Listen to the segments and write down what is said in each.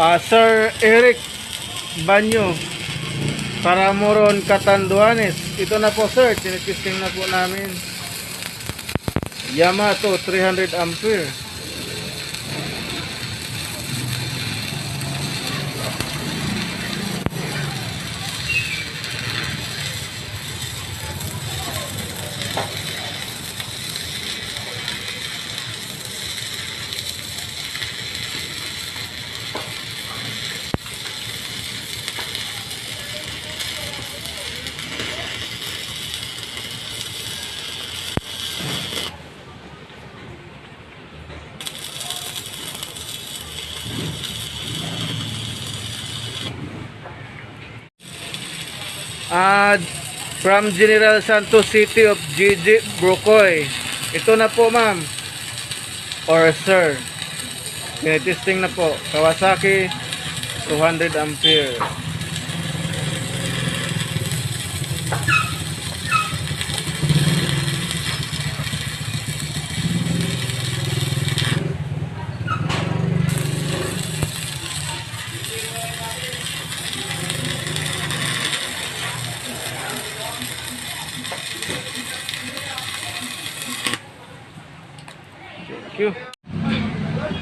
Sir Eric Banyo para Moron Catanduanes. Ito na po sir, tinitesting na po namin. Yamato 300 ampere. From General Santos City of GG Brocoy. Ito na po ma'am or sir, tinitesting na po. Kawasaki 200 ampere.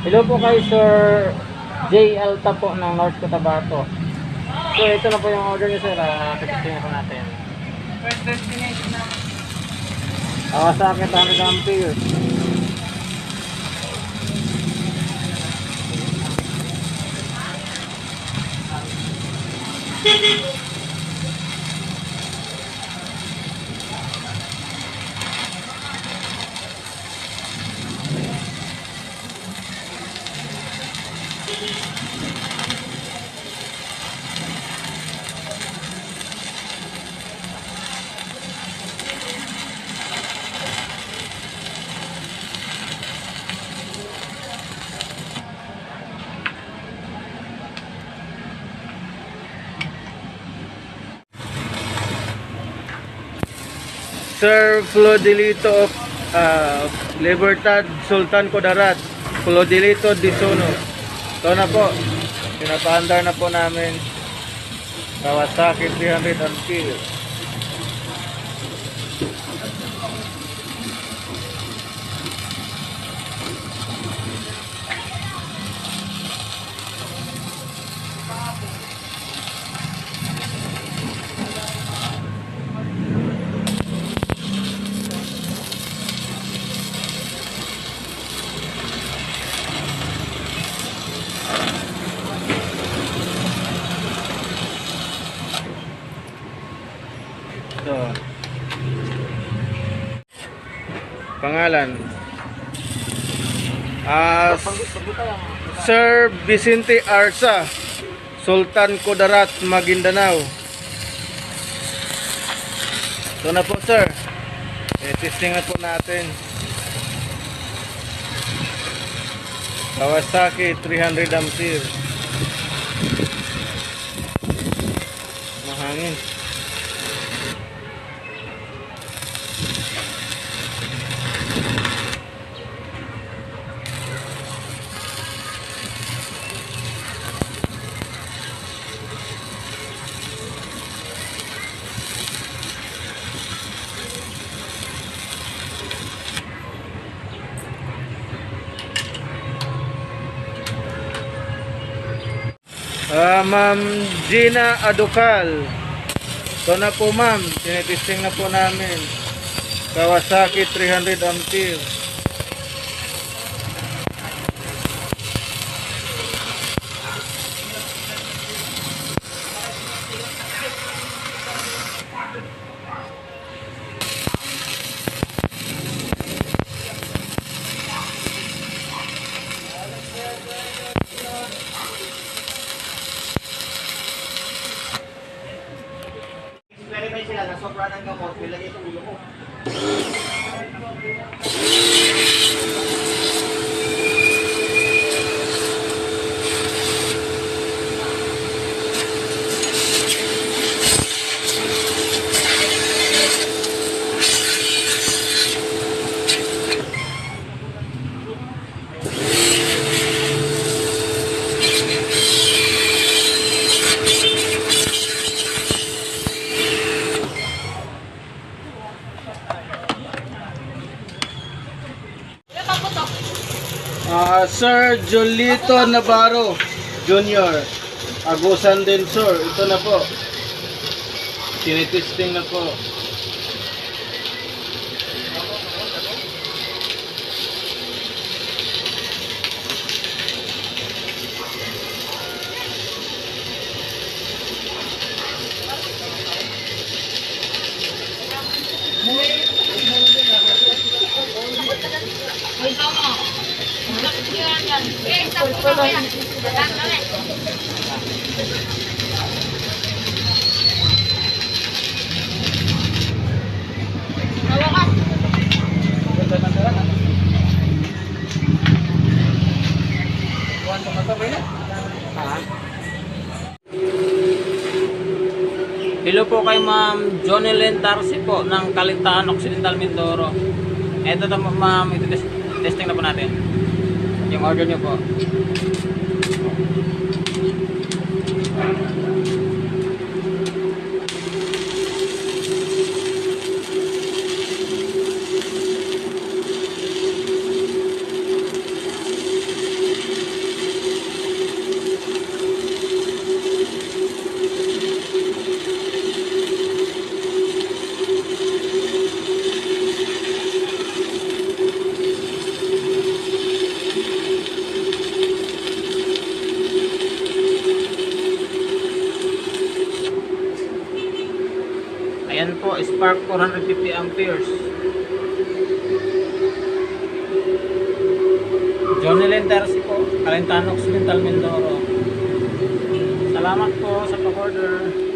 Hello po kay Sir J. Alta po ng North Cotabato. So ito na po yung order niyo sir. Titistingin po natin. First destination na. Kawasaki 100 ampere. Sir Flodelito of Libertad Sultan Kudarat, Flodelito Disono. Ito na po, pinapaandar na po namin. Kawasaki 300 ampere. So, pangalan Sir Vicente Arsa, Sultan Kudarat, Maguindanao. Ito na po sir, testing na po natin. Kawasaki 300 ampere. Mahangin. Ma'am Gina Adukal. Ito na po ma'am, tinitesting na po namin. Kawasaki 300 ampere. Verify sila na sobrang ng gamot, ilagay sa ulo ko. Sir Jolito Navarro Jr. Agusan din, sir. Ito na po. Tinitesting na po. Hello po kay Ma'am Johnny Len Tarsi po ng Kalintaan Occidental Mindoro. Ito na ma'am, ito testing na po natin. Yung order niyo po. Ayan po, Spark 450 amperes. Johnny Len Tarsi po, Kalintaan Occidental Mindoro. Salamat po sa pag-order.